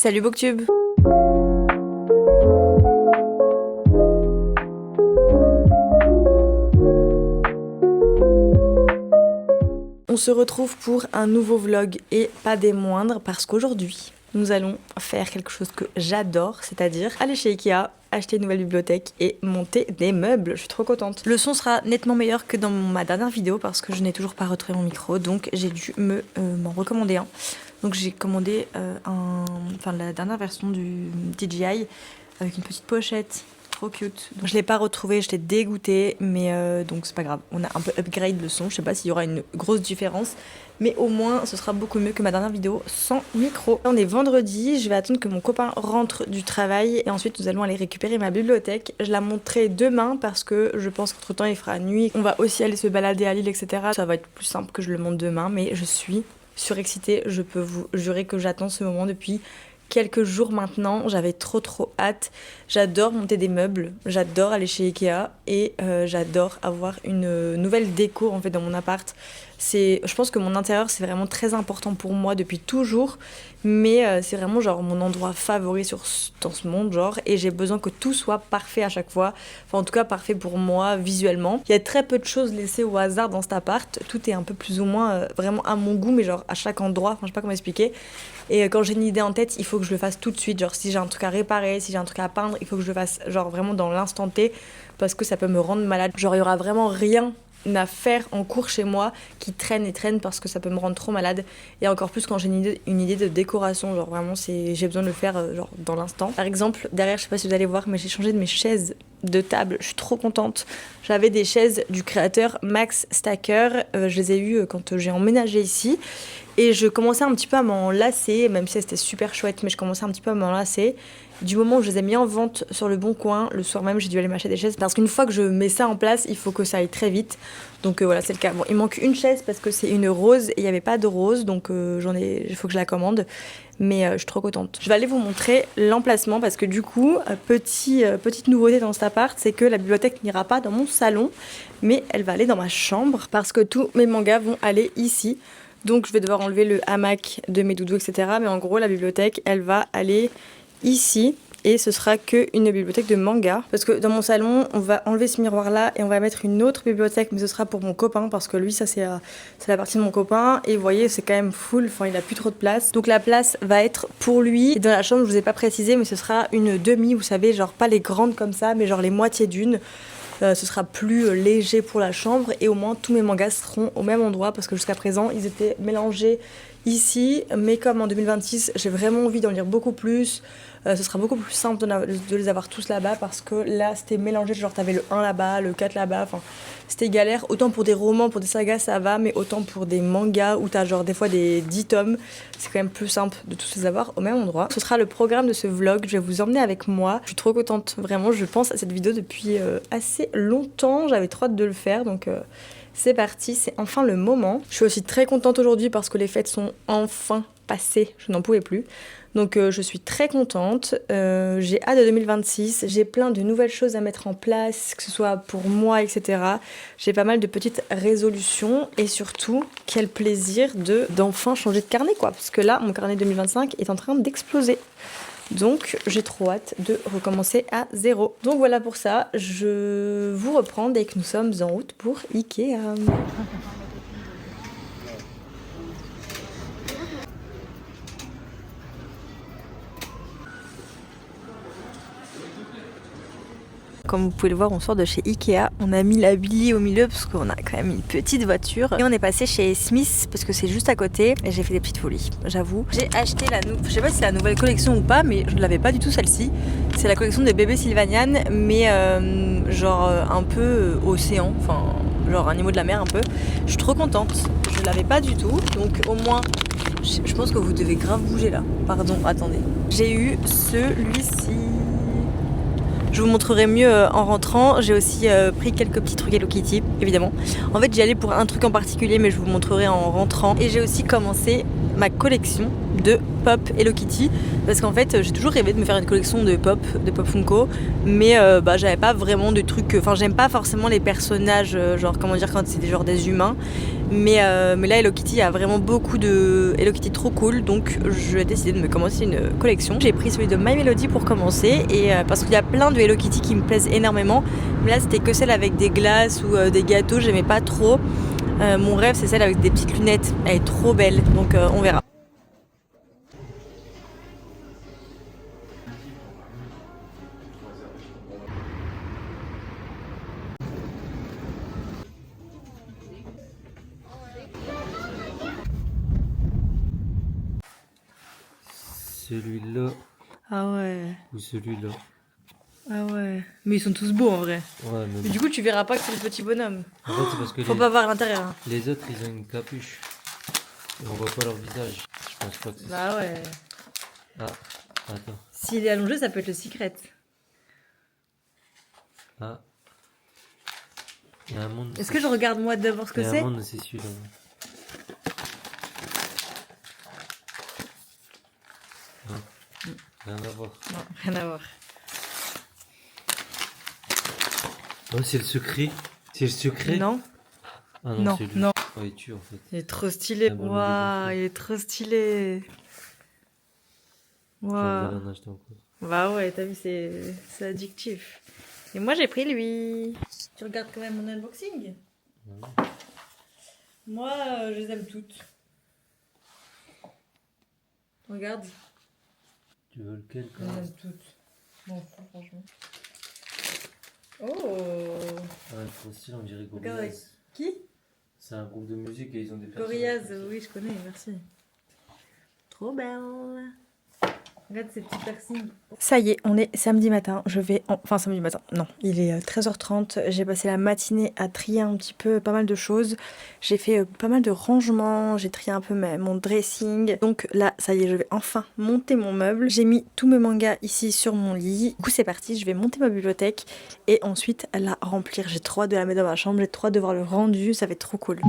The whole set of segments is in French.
Salut Booktube. On se retrouve pour un nouveau vlog et pas des moindres parce qu'aujourd'hui, nous allons faire quelque chose que j'adore, c'est-à-dire aller chez Ikea, acheter une nouvelle bibliothèque et monter des meubles. Je suis trop contente. Le son sera nettement meilleur que dans ma dernière vidéo parce que je n'ai toujours pas retrouvé mon micro, donc j'ai dû m'en recommander un. Donc j'ai commandé la dernière version du DJI avec une petite pochette. Trop cute. Donc, je l'ai pas retrouvé, je l'ai dégoûté, mais donc c'est pas grave. On a un peu upgrade le son, je sais pas s'il y aura une grosse différence, mais au moins ce sera beaucoup mieux que ma dernière vidéo sans micro. On est vendredi, je vais attendre que mon copain rentre du travail et ensuite nous allons aller récupérer ma bibliothèque. Je la monterai demain parce que je pense qu'entre temps il fera nuit. On va aussi aller se balader à Lille, etc. Ça va être plus simple que je le monte demain, mais je suis surexcitée. Je peux vous jurer que j'attends ce moment depuis quelques jours maintenant, j'avais trop hâte. J'adore monter des meubles, j'adore aller chez Ikea et j'adore avoir une nouvelle déco en fait dans mon appart. Je pense que mon intérieur c'est vraiment très important pour moi depuis toujours, mais c'est vraiment genre mon endroit favori dans ce monde genre, et j'ai besoin que tout soit parfait à chaque fois, enfin en tout cas parfait pour moi visuellement. Il y a très peu de choses laissées au hasard dans cet appart, tout est un peu plus ou moins vraiment à mon goût, mais genre à chaque endroit, enfin je sais pas comment expliquer. Et quand j'ai une idée en tête, il faut que je le fasse tout de suite, genre si j'ai un truc à réparer, si j'ai un truc à peindre, il faut que je le fasse genre vraiment dans l'instant T parce que ça peut me rendre malade. Genre il y aura vraiment rien à faire en cours chez moi qui traîne parce que ça peut me rendre trop malade, et encore plus quand j'ai une idée de décoration, genre vraiment j'ai besoin de le faire genre dans l'instant. Par exemple derrière, je sais pas si vous allez voir, mais j'ai changé de mes chaises de table, je suis trop contente. J'avais des chaises du créateur Max Stacker, je les ai eues quand j'ai emménagé ici et je commençais un petit peu à m'en lasser, même si c'était super chouette, mais je commençais un petit peu à m'en lasser. Du moment où je les ai mis en vente sur le Bon Coin, le soir même j'ai dû aller m'acheter des chaises parce qu'une fois que je mets ça en place, il faut que ça aille très vite. Donc voilà, c'est le cas. Bon, il manque une chaise parce que c'est une rose et il n'y avait pas de rose, donc il faut que je la commande. Mais je suis trop contente. Je vais aller vous montrer l'emplacement parce que du coup, petite nouveauté dans cet appart, c'est que la bibliothèque n'ira pas dans mon salon, mais elle va aller dans ma chambre parce que tous mes mangas vont aller ici. Donc je vais devoir enlever le hamac de mes doudous, etc. Mais en gros, la bibliothèque, elle va aller ici et ce sera qu'une bibliothèque de manga parce que dans mon salon on va enlever ce miroir là et on va mettre une autre bibliothèque, mais ce sera pour mon copain parce que lui ça c'est la partie de mon copain et vous voyez c'est quand même full, enfin il a plus trop de place, donc la place va être pour lui. Et dans la chambre je vous ai pas précisé, mais ce sera une demi, vous savez, genre pas les grandes comme ça mais genre les moitiés d'une. Ce sera plus léger pour la chambre et au moins tous mes mangas seront au même endroit parce que jusqu'à présent ils étaient mélangés ici, mais comme en 2026 j'ai vraiment envie d'en lire beaucoup plus, ce sera beaucoup plus simple de les avoir tous là-bas parce que là c'était mélangé, genre t'avais le 1 là-bas, le 4 là-bas, enfin c'était galère. Autant pour des romans, pour des sagas ça va, mais autant pour des mangas où t'as genre des fois des 10 tomes, c'est quand même plus simple de tous les avoir au même endroit. Ce sera le programme de ce vlog, je vais vous emmener avec moi. Je suis trop contente, vraiment, je pense à cette vidéo depuis assez longtemps, j'avais trop hâte de le faire, donc c'est parti, c'est enfin le moment. Je suis aussi très contente aujourd'hui parce que les fêtes sont enfin passées, je n'en pouvais plus. Donc je suis très contente, j'ai hâte de 2026, j'ai plein de nouvelles choses à mettre en place, que ce soit pour moi, etc. J'ai pas mal de petites résolutions et surtout, quel plaisir d'enfin changer de carnet quoi, parce que là, mon carnet 2025 est en train d'exploser. Donc j'ai trop hâte de recommencer à zéro. Donc voilà pour ça, je vous reprends dès que nous sommes en route pour Ikea. Comme vous pouvez le voir, on sort de chez Ikea. On a mis la Billy au milieu parce qu'on a quand même une petite voiture. Et on est passé chez Smith parce que c'est juste à côté. Et j'ai fait des petites folies, j'avoue. J'ai acheté je sais pas si c'est la nouvelle collection ou pas, mais je ne l'avais pas du tout celle-ci. C'est la collection de bébé Sylvanian, mais genre un peu océan, enfin genre un niveau de la mer un peu. Je suis trop contente. Je l'avais pas du tout, donc au moins. Je pense que vous devez grave bouger là. Pardon, attendez. J'ai eu celui-ci. Je vous montrerai mieux en rentrant. J'ai aussi pris quelques petits trucs Hello Kitty, évidemment. En fait, j'y allais pour un truc en particulier, mais je vous montrerai en rentrant. Et j'ai aussi commencé ma collection de pop Hello Kitty, parce qu'en fait, j'ai toujours rêvé de me faire une collection de pop Funko, mais j'avais pas vraiment de trucs. Enfin, j'aime pas forcément les personnages, genre comment dire, quand c'est des humains. Mais là, Hello Kitty a vraiment beaucoup de Hello Kitty trop cool, donc j'ai décidé de me commencer une collection. J'ai pris celui de My Melody pour commencer, et parce qu'il y a plein de Hello Kitty qui me plaisent énormément. Mais là, c'était que celle avec des glaces ou des gâteaux, j'aimais pas trop. Mon rêve, c'est celle avec des petites lunettes. Elle est trop belle, donc on verra. Celui-là Ah ouais. ou celui-là. Ah ouais. Mais ils sont tous beaux en vrai. Ouais, mais Mais du coup, tu verras pas que c'est le petit bonhomme. en fait, c'est parce que Faut pas voir l'intérieur. Hein. les autres, ils ont une capuche. Et on voit pas leur visage. Je pense pas que c'est ça. Bah ouais. Ah, attends. S'il est allongé, ça peut être le secret. Ah. Il y a un monde. Est-ce que je regarde moi d'abord ce que Il y a c'est? un monde, c'est celui-là. Non. Rien à voir. Non, rien à voir. Oh, c'est le secret. C'est le secret. Non. Ah Non, c'est lui. non. Oh, il tue en fait. Il est trop stylé. Ah, bon, Waouh, il est il est trop stylé. J'en vais Waouh. en acheter encore. Bah ouais, t'as vu, c'est addictif. Et moi, j'ai pris lui. Tu regardes quand même mon unboxing? Ouais. Moi, je les aime toutes. Regarde. Tu veux lequel Je quand les même? aime toutes. M'en fous, franchement. Oh. Ah, trop stylé, on dirait Regarde avec Gorillaz. qui? C'est un groupe de musique et ils ont des personnages. Gorillaz, oui, je connais, merci. Trop belle. Regarde ces petits piercings. Ça y est, on est samedi matin. Enfin, samedi matin, non. Il est 13h30. J'ai passé la matinée à trier un petit peu pas mal de choses. J'ai fait pas mal de rangements. J'ai trié un peu mon dressing. Donc là, ça y est, je vais enfin monter mon meuble. J'ai mis tous mes mangas ici sur mon lit. Du coup, c'est parti. Je vais monter ma bibliothèque et ensuite la remplir. J'ai trop hâte de la mettre dans ma chambre. J'ai trop hâte de voir le rendu. Ça va être trop cool.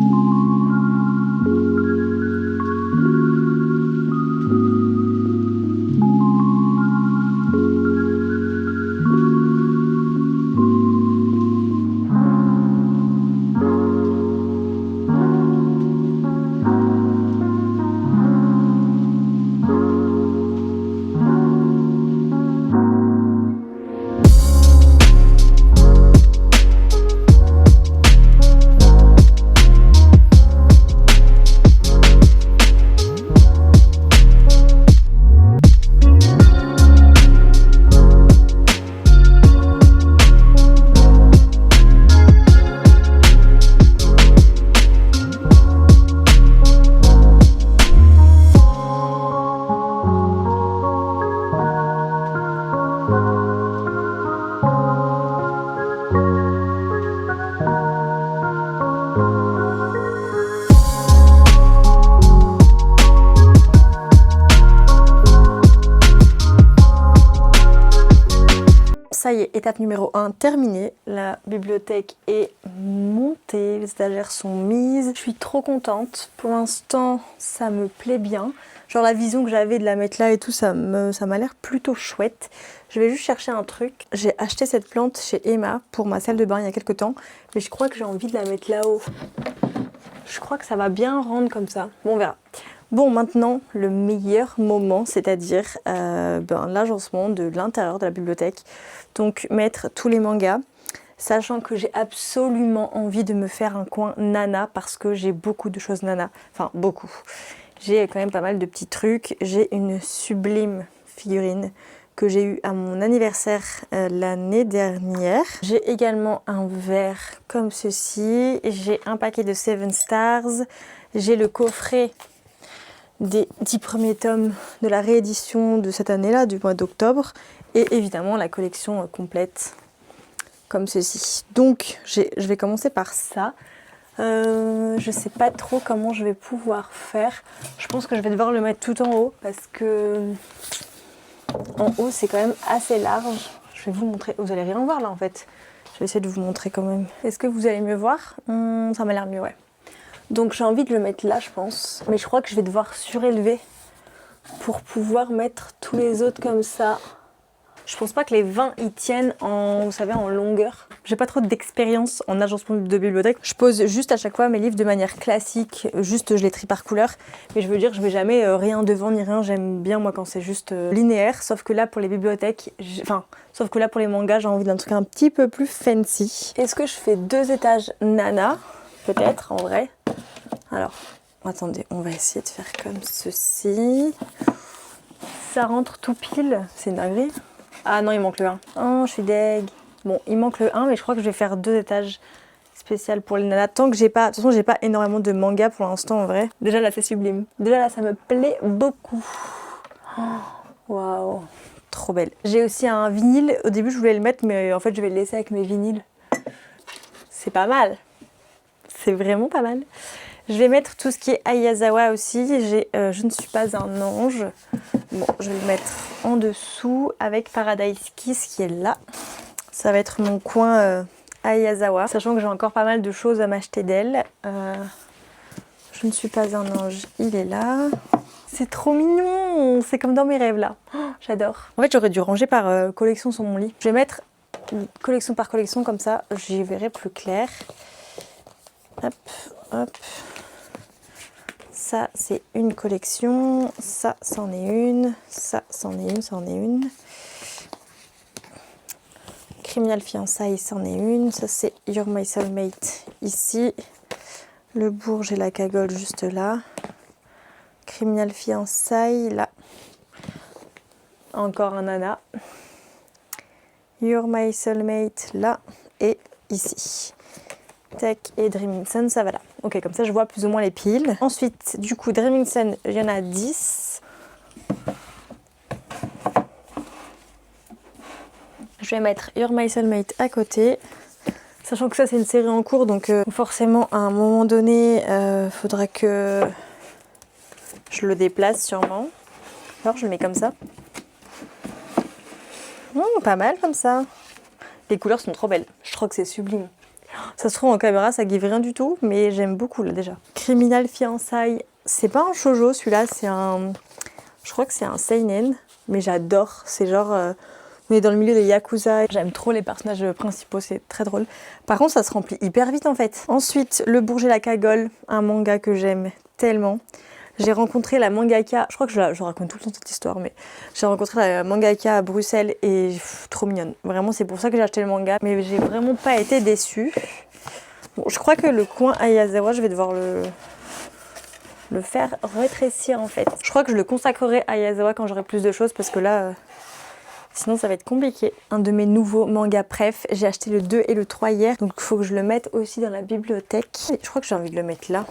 Ça y est, étape numéro 1 terminée. La bibliothèque est montée, les étagères sont mises. Je suis trop contente. Pour l'instant, ça me plaît bien. Genre la vision que j'avais de la mettre là et tout, ça m'a l'air plutôt chouette. Je vais juste chercher un truc. J'ai acheté cette plante chez Emma pour ma salle de bain il y a quelques temps. Mais je crois que j'ai envie de la mettre là-haut. Je crois que ça va bien rendre comme ça. Bon, on verra. Bon, maintenant, le meilleur moment, c'est-à-dire l'agencement de l'intérieur de la bibliothèque. Donc, mettre tous les mangas, sachant que j'ai absolument envie de me faire un coin nana parce que j'ai beaucoup de choses nana. Enfin, beaucoup. J'ai quand même pas mal de petits trucs. J'ai une sublime figurine que j'ai eue à mon anniversaire l'année dernière. J'ai également un verre comme ceci. J'ai un paquet de 7 Stars. J'ai le coffret des 10 premiers tomes de la réédition de cette année-là, du mois d'octobre, et évidemment la collection complète, comme ceci. Donc, je vais commencer par ça. Je sais pas trop comment je vais pouvoir faire. Je pense que je vais devoir le mettre tout en haut, parce que en haut, c'est quand même assez large. Je vais vous montrer. Vous allez rien voir là, en fait. Je vais essayer de vous montrer quand même. Est-ce que vous allez mieux voir? Ça m'a l'air mieux, ouais. Donc j'ai envie de le mettre là, je pense. Mais je crois que je vais devoir surélever pour pouvoir mettre tous les autres comme ça. Je pense pas que les 20 y tiennent en, vous savez, en longueur. J'ai pas trop d'expérience en agencement de bibliothèque. Je pose juste à chaque fois mes livres de manière classique, juste je les trie par couleur. Mais je veux dire, je mets jamais rien devant ni rien. J'aime bien moi quand c'est juste linéaire. Sauf que là pour les bibliothèques, sauf que là pour les mangas, j'ai envie d'un truc un petit peu plus fancy. Est-ce que je fais 2 étages nana? Peut-être en vrai. Alors, attendez, on va essayer de faire comme ceci. Ça rentre tout pile, c'est une dinguerie. Ah non, il manque le 1. Oh, je suis deg. Bon, il manque le 1, mais je crois que je vais faire 2 étages spécial pour les nanas. Tant que j'ai pas... De toute façon, j'ai pas énormément de mangas pour l'instant, en vrai. Déjà, là, c'est sublime. Déjà, là, ça me plaît beaucoup. Waouh. Trop belle. J'ai aussi un vinyle. Au début, je voulais le mettre, mais en fait, je vais le laisser avec mes vinyles. C'est pas mal. C'est vraiment pas mal. Je vais mettre tout ce qui est Ayazawa aussi. J'ai Je ne suis pas un ange. Bon, je vais le mettre en dessous avec Paradise Kiss qui est là. Ça va être mon coin Ayazawa. Sachant que j'ai encore pas mal de choses à m'acheter d'elle. Je ne suis pas un ange, il est là. C'est trop mignon. C'est comme dans mes rêves là. Oh, j'adore. En fait, j'aurais dû ranger par collection sur mon lit. Je vais mettre collection par collection comme ça. J'y verrai plus clair. Hop, hop. Ça, c'est une collection. Ça, c'en est une. Ça, c'en est une, c'en est une. Criminal Fiançailles, c'en est une. Ça, c'est You're My Soulmate ici. Le Bourge et la Cagole juste là. Criminal Fiançailles là. Encore un nana. You're My Soulmate là. Et ici. Tac, et Dreaming Sun, ça va là. Ok, comme ça je vois plus ou moins les piles. Ensuite, du coup, Dreaming Sun, il y en a 10. Je vais mettre You're My Soulmate à côté. Sachant que ça, c'est une série en cours, donc forcément, à un moment donné, faudra que je le déplace sûrement. Alors, je le mets comme ça. Pas mal comme ça. Les couleurs sont trop belles. Je trouve que c'est sublime. Ça se trouve en caméra, ça give rien du tout, mais j'aime beaucoup là déjà. Criminal Fiançailles, c'est pas un shoujo celui-là, c'est un... Je crois que c'est un seinen, mais j'adore. C'est genre... on est dans le milieu des Yakuza. J'aime trop les personnages principaux, c'est très drôle. Par contre, ça se remplit hyper vite en fait. Ensuite, Le Bourge et la Cagole, un manga que j'aime tellement. J'ai rencontré la mangaka, je crois que je raconte tout le temps cette histoire, mais j'ai rencontré la mangaka à Bruxelles et trop mignonne. Vraiment, c'est pour ça que j'ai acheté le manga, mais j'ai vraiment pas été déçue. Bon, je crois que le coin Ayazawa, je vais devoir le faire rétrécir en fait. Je crois que je le consacrerai à Ayazawa quand j'aurai plus de choses parce que là, sinon ça va être compliqué. Un de mes nouveaux mangas préf, j'ai acheté le 2 et le 3 hier, donc il faut que je le mette aussi dans la bibliothèque. Et je crois que j'ai envie de le mettre là.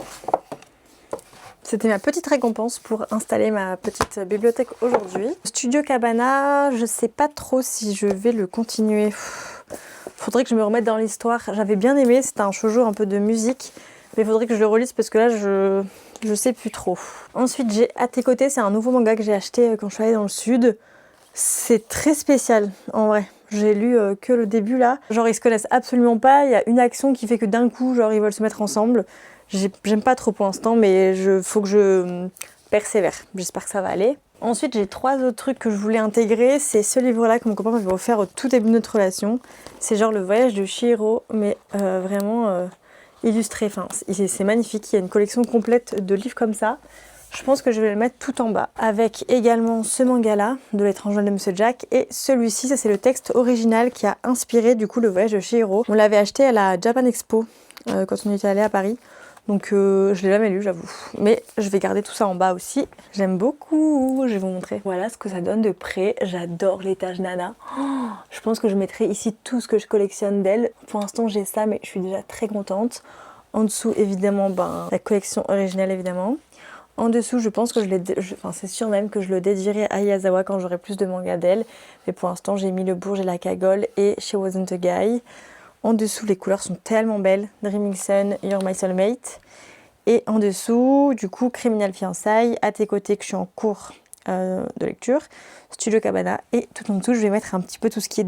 C'était ma petite récompense pour installer ma petite bibliothèque aujourd'hui. Studio Cabana, je sais pas trop si je vais le continuer. Faudrait que je me remette dans l'histoire. J'avais bien aimé, c'était un shoujo un peu de musique. Mais il faudrait que je le relise parce que là, je sais plus trop. Ensuite, j'ai À tes côtés, c'est un nouveau manga que j'ai acheté quand je suis allée dans le sud. C'est très spécial, en vrai. J'ai lu que le début là. Genre, ils se connaissent absolument pas. Il y a une action qui fait que d'un coup, genre, ils veulent se mettre ensemble. J'aime pas trop pour l'instant, mais faut que je persévère. J'espère que ça va aller. Ensuite, j'ai 3 autres trucs que je voulais intégrer. C'est ce livre-là que mon copain m'avait offert au tout début de notre relation. C'est genre Le voyage de Chihiro, mais vraiment illustré. Enfin, c'est magnifique. Il y a une collection complète de livres comme ça. Je pense que je vais le mettre tout en bas. Avec également ce manga-là, de L'étrange Noël de Monsieur Jack. Et celui-ci, ça c'est le texte original qui a inspiré du coup Le voyage de Chihiro. On l'avait acheté à la Japan Expo quand on était allé à Paris. Donc je l'ai jamais lu, j'avoue. Mais je vais garder tout ça en bas aussi. J'aime beaucoup. Je vais vous montrer. Voilà ce que ça donne de près. J'adore l'étage Nana. Oh, je pense que je mettrai ici tout ce que je collectionne d'elle. Pour l'instant, j'ai ça, mais je suis déjà très contente. En dessous, évidemment, la collection originale, évidemment. En dessous, je pense que c'est sûr même que je le dédierai à Ayazawa quand j'aurai plus de mangas d'elle. Mais pour l'instant, j'ai mis Le Bourge et la Cagole et She Wasn't a Guy. En dessous, les couleurs sont tellement belles. Dreaming Sun, You're My Soulmate. Et en dessous, du coup, Criminal Fiançailles, À tes côtés, que je suis en cours de lecture. Studio Cabana. Et tout en dessous, je vais mettre un petit peu tout ce qui est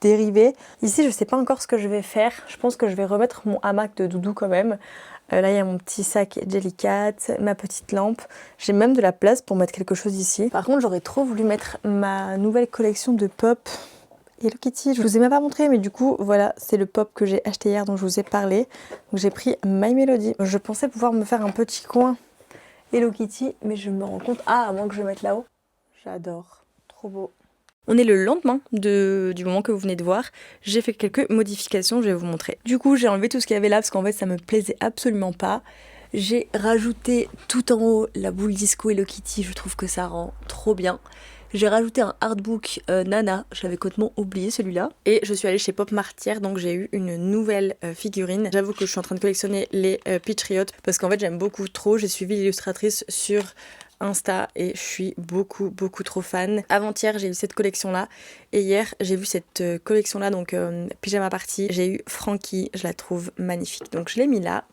dérivé. Ici, je ne sais pas encore ce que je vais faire. Je pense que je vais remettre mon hamac de doudou quand même. Là, il y a mon petit sac Jellycat, ma petite lampe. J'ai même de la place pour mettre quelque chose ici. Par contre, j'aurais trop voulu mettre ma nouvelle collection de pop Hello Kitty. Je vous ai même pas montré, mais du coup, voilà, c'est le pop que j'ai acheté hier dont je vous ai parlé. Donc j'ai pris My Melody. Je pensais pouvoir me faire un petit coin Hello Kitty, mais je me rends compte, à moins que je le mette là-haut. J'adore, trop beau. On est le lendemain du moment que vous venez de voir. J'ai fait quelques modifications, je vais vous montrer. Du coup, j'ai enlevé tout ce qu'il y avait là parce qu'en fait, ça me plaisait absolument pas. J'ai rajouté tout en haut la boule disco Hello Kitty, je trouve que ça rend trop bien. J'ai rajouté un artbook Nana, j'avais complètement oublié celui-là. Et je suis allée chez Pop Martyr, donc j'ai eu une nouvelle figurine. J'avoue que je suis en train de collectionner les Patriots parce qu'en fait j'aime beaucoup trop. J'ai suivi l'illustratrice sur Insta et je suis beaucoup trop fan. Avant-hier j'ai eu cette collection là et hier j'ai vu cette collection là, donc Pyjama Party. J'ai eu Frankie, je la trouve magnifique, donc je l'ai mis là.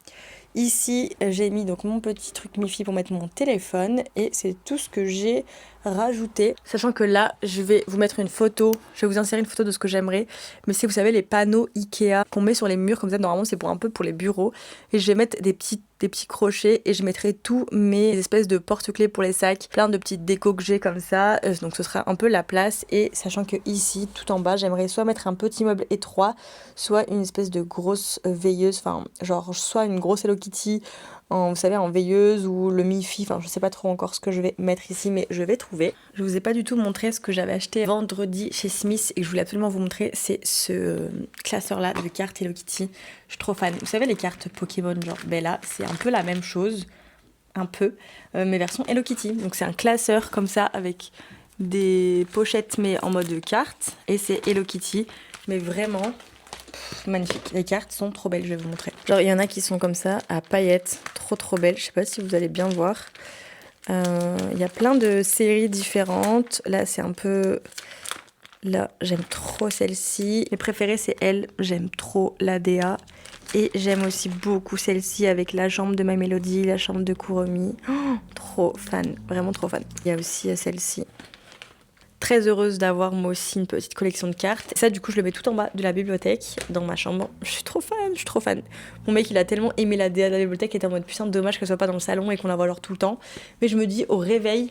Ici, j'ai mis donc mon petit truc Mifi pour mettre mon téléphone et c'est tout ce que j'ai rajouté. Sachant que là, je vais vous mettre une photo, je vais vous insérer une photo de ce que j'aimerais. Mais c'est, vous savez, les panneaux Ikea qu'on met sur les murs comme ça, normalement c'est pour un peu pour les bureaux. Et je vais mettre des petits crochets et je mettrai tous mes espèces de porte-clés pour les sacs, plein de petites décos que j'ai comme ça. Donc ce sera un peu la place. Et sachant que ici, tout en bas, j'aimerais soit mettre un petit meuble étroit, soit une espèce de grosse veilleuse, enfin genre soit une grosse Hello Kitty vous savez, en veilleuse ou le Mifi, enfin je sais pas trop encore ce que je vais mettre ici, mais je vais trouver. Je vous ai pas du tout montré ce que j'avais acheté vendredi chez Smith et que je voulais absolument vous montrer, c'est ce classeur là de cartes Hello Kitty. Je suis trop fan. Vous savez les cartes Pokémon genre Bella, c'est un peu la même chose, un peu, mais version Hello Kitty. Donc c'est un classeur comme ça avec des pochettes mais en mode carte et c'est Hello Kitty, mais vraiment magnifique. Les cartes sont trop belles, je vais vous montrer. Genre il y en a qui sont comme ça à paillettes, trop belles. Je sais pas si vous allez bien voir. Il y a plein de séries différentes. Là c'est un peu... Là j'aime trop celle-ci. Mes préférées c'est elle. J'aime trop la DA. Et j'aime aussi beaucoup celle-ci avec la jambe de My Melody, la jambe de Kuromi. Oh, trop fan, vraiment trop fan. Il y a aussi celle-ci. Très heureuse d'avoir moi aussi une petite collection de cartes. Et ça du coup je le mets tout en bas de la bibliothèque dans ma chambre. Je suis trop fan. Mon mec il a tellement aimé la DA de la bibliothèque qu'il était en mode putain dommage qu'elle soit pas dans le salon et qu'on la voit alors tout le temps. Mais je me dis au réveil,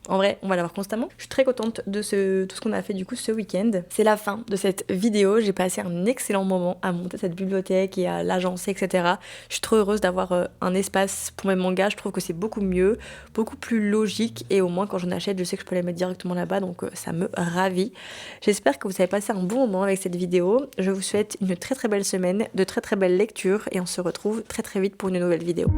en vrai, on va l'avoir constamment. Je suis très contente de tout ce qu'on a fait du coup ce week-end. C'est la fin de cette vidéo. J'ai passé un excellent moment à monter cette bibliothèque et à l'agencer, etc. Je suis trop heureuse d'avoir un espace pour mes mangas. Je trouve que c'est beaucoup mieux, beaucoup plus logique. Et au moins, quand j'en achète, je sais que je peux les mettre directement là-bas. Donc ça me ravit. J'espère que vous avez passé un bon moment avec cette vidéo. Je vous souhaite une très belle semaine, de très belles lectures. Et on se retrouve très vite pour une nouvelle vidéo.